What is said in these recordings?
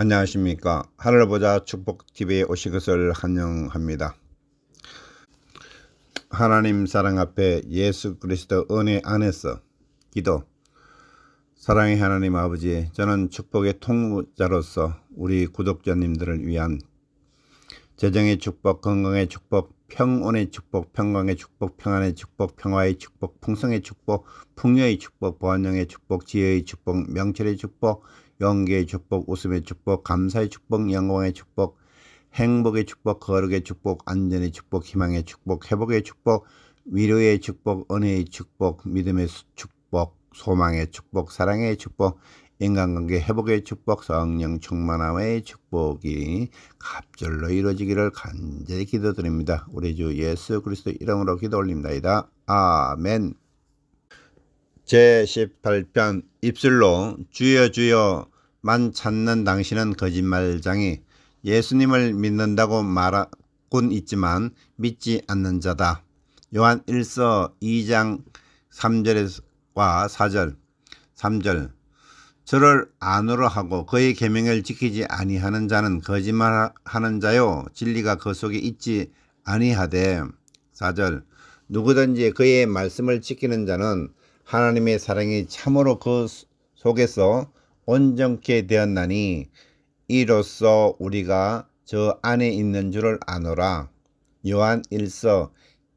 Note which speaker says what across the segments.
Speaker 1: 안녕하십니까. 하늘을 보자 축복TV에 오신 것을 환영합니다. 하나님 사랑 앞에 예수 그리스도 은혜 안에서 기도. 사랑의 하나님 아버지, 저는 축복의 통로자로서 우리 구독자님들을 위한 재정의 축복, 건강의 축복, 평온의 축복, 평강의 축복, 평안의 축복, 평화의 축복, 풍성의 축복, 풍요의 축복, 보안령의 축복, 지혜의 축복, 명철의 축복, 용기의 축복, 웃음의 축복, 감사의 축복, 영광의 축복, 행복의 축복, 거룩의 축복, 안전의 축복, 희망의 축복, 회복의 축복, 위로의 축복, 은혜의 축복, 믿음의 축복, 소망의 축복, 사랑의 축복, 인간관계 회복의 축복, 성령 충만함의 축복이 갑절로 이루어지기를 간절히 기도드립니다. 우리 주 예수 그리스도 이름으로 기도 올립니다. 아멘. 제18편 입술로 주여 주여만 찾는 당신은 거짓말장이 예수님을 믿는다고 말하곤 있지만 믿지 않는 자다. 요한 1서 2장 3절과 4절 3절 저를 안으로 하고 그의 계명을 지키지 아니하는 자는 거짓말하는 자요 진리가 그 속에 있지 아니하되 4절 누구든지 그의 말씀을 지키는 자는 하나님의 사랑이 참으로 그 속에서 온전케 되었나니 이로써 우리가 저 안에 있는 줄을 아노라. 요한 1서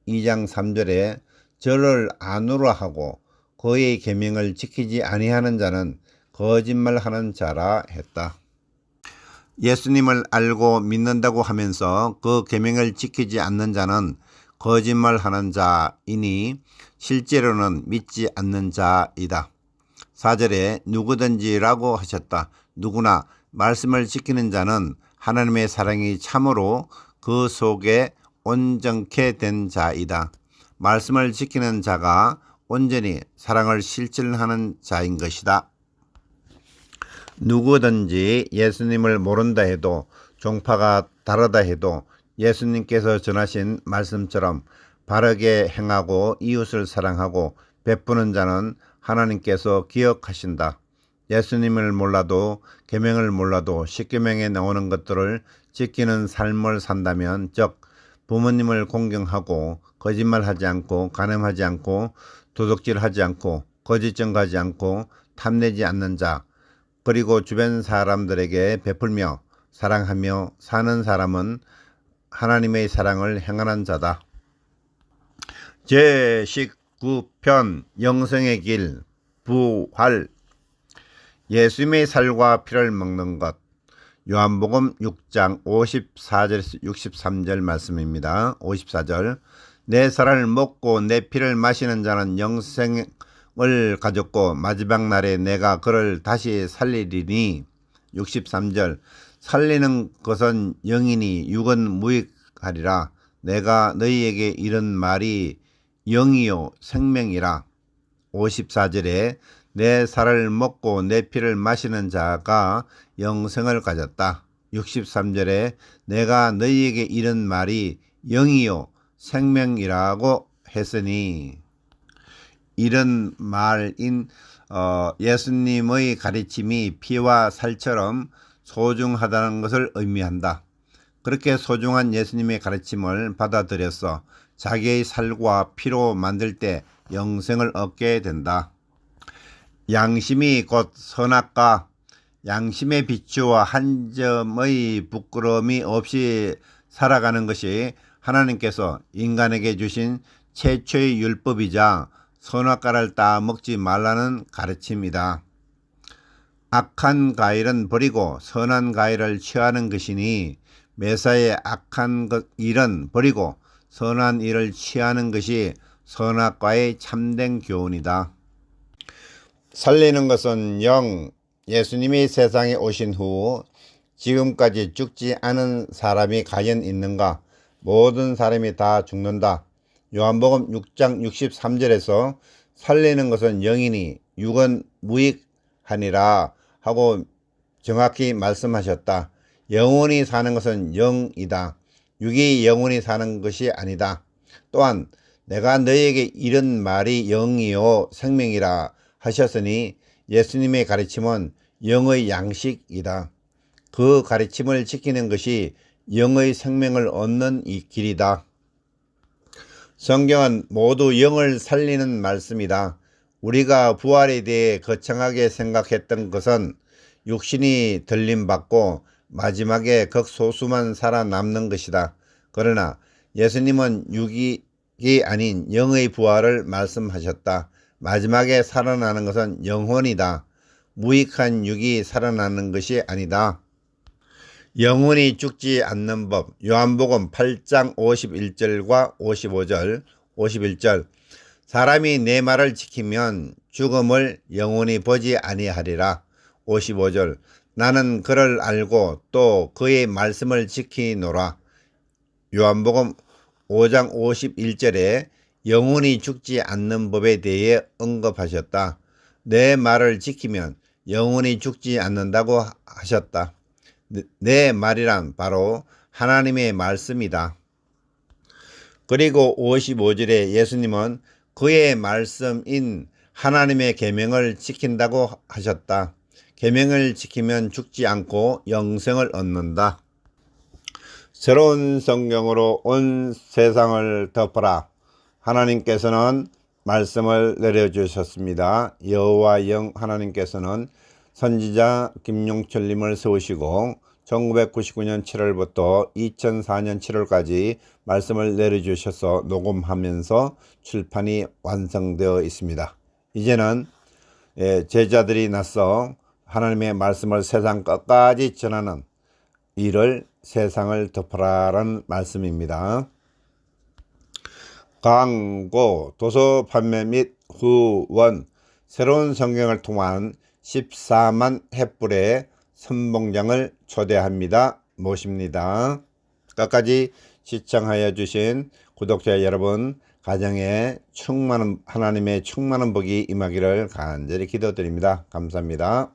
Speaker 1: 2장 3절에 저를 안으로 하고 그의 계명을 지키지 아니하는 자는 거짓말하는 자라 했다. 예수님을 알고 믿는다고 하면서 그 계명을 지키지 않는 자는 거짓말하는 자이니 실제로는 믿지 않는 자이다. 4절에 누구든지라고 하셨다. 누구나 말씀을 지키는 자는 하나님의 사랑이 참으로 그 속에 온전케 된 자이다. 말씀을 지키는 자가 온전히 사랑을 실천하는 자인 것이다. 누구든지 예수님을 모른다 해도 종파가 다르다 해도 예수님께서 전하신 말씀처럼 바르게 행하고 이웃을 사랑하고 베푸는 자는 하나님께서 기억하신다. 예수님을 몰라도 계명을 몰라도 십계명에 나오는 것들을 지키는 삶을 산다면 즉 부모님을 공경하고 거짓말하지 않고 간음하지 않고 도둑질하지 않고 거짓 증거하지 않고 탐내지 않는 자 그리고 주변 사람들에게 베풀며 사랑하며 사는 사람은 하나님의 사랑을 행하는 자다. 제19편 영생의 길 부활 예수님의 살과 피를 먹는 것 요한복음 6장 54절에서 63절 말씀입니다. 54절 내 살을 먹고 내 피를 마시는 자는 영생을 가졌고 마지막 날에 내가 그를 다시 살리리니 63절 살리는 것은 영이니 육은 무익하리라. 내가 너희에게 이런 말이 영이요 생명이라. 54절에 내 살을 먹고 내 피를 마시는 자가 영생을 가졌다. 63절에 내가 너희에게 이런 말이 영이요 생명이라고 했으니 이런 말인 예수님의 가르침이 피와 살처럼 소중하다는 것을 의미한다. 그렇게 소중한 예수님의 가르침을 받아들여서 자기의 살과 피로 만들 때 영생을 얻게 된다. 양심이 곧 선악과 양심의 비추와 한 점의 부끄러움이 없이 살아가는 것이 하나님께서 인간에게 주신 최초의 율법이자 선악과를 따먹지 말라는 가르침이다. 악한 과일은 버리고 선한 과일을 취하는 것이니 매사에 악한 일은 버리고 선한 일을 취하는 것이 선악과의 참된 교훈이다. 살리는 것은 영 예수님이 세상에 오신 후 지금까지 죽지 않은 사람이 과연 있는가? 모든 사람이 다 죽는다. 요한복음 6장 63절에서 살리는 것은 영이니 육은 무익하니라 하고 정확히 말씀하셨다. 영원히 사는 것은 영이다. 육이 영원히 사는 것이 아니다. 또한 내가 너희에게 이런 말이 영이요 생명이라 하셨으니 예수님의 가르침은 영의 양식이다. 그 가르침을 지키는 것이 영의 생명을 얻는 이 길이다. 성경은 모두 영을 살리는 말씀이다. 우리가 부활에 대해 거창하게 생각했던 것은 육신이 들림받고 마지막에 극소수만 살아남는 것이다. 그러나 예수님은 육이 아닌 영의 부활을 말씀하셨다. 마지막에 살아나는 것은 영혼이다. 무익한 육이 살아나는 것이 아니다. 영혼이 죽지 않는 법. 요한복음 8장 51절과 55절, 51절. 사람이 내 말을 지키면 죽음을 영원히 보지 아니하리라. 55절. 나는 그를 알고 또 그의 말씀을 지키노라. 요한복음 5장 51절에 영혼이 죽지 않는 법에 대해 언급하셨다. 내 말을 지키면 영혼이 죽지 않는다고 하셨다. 내 말이란 바로 하나님의 말씀이다. 그리고 55절에 예수님은 그의 말씀인 하나님의 계명을 지킨다고 하셨다. 계명을 지키면 죽지 않고 영생을 얻는다. 새로운 성경으로 온 세상을 덮어라. 하나님께서는 말씀을 내려주셨습니다. 여호와 영 하나님께서는 선지자 김용철님을 세우시고 1999년 7월부터 2004년 7월까지 말씀을 내려주셔서 녹음하면서 출판이 완성되어 있습니다. 이제는 제자들이 나서 하나님의 말씀을 세상 끝까지 전하는 일을 세상을 덮어라라는 말씀입니다. 광고, 도서 판매 및 후원, 새로운 성경을 통한 14만 횃불의 선봉장을 초대합니다. 모십니다. 끝까지 시청하여 주신 구독자 여러분, 가정에 하나님의 충만한 복이 임하기를 간절히 기도드립니다. 감사합니다.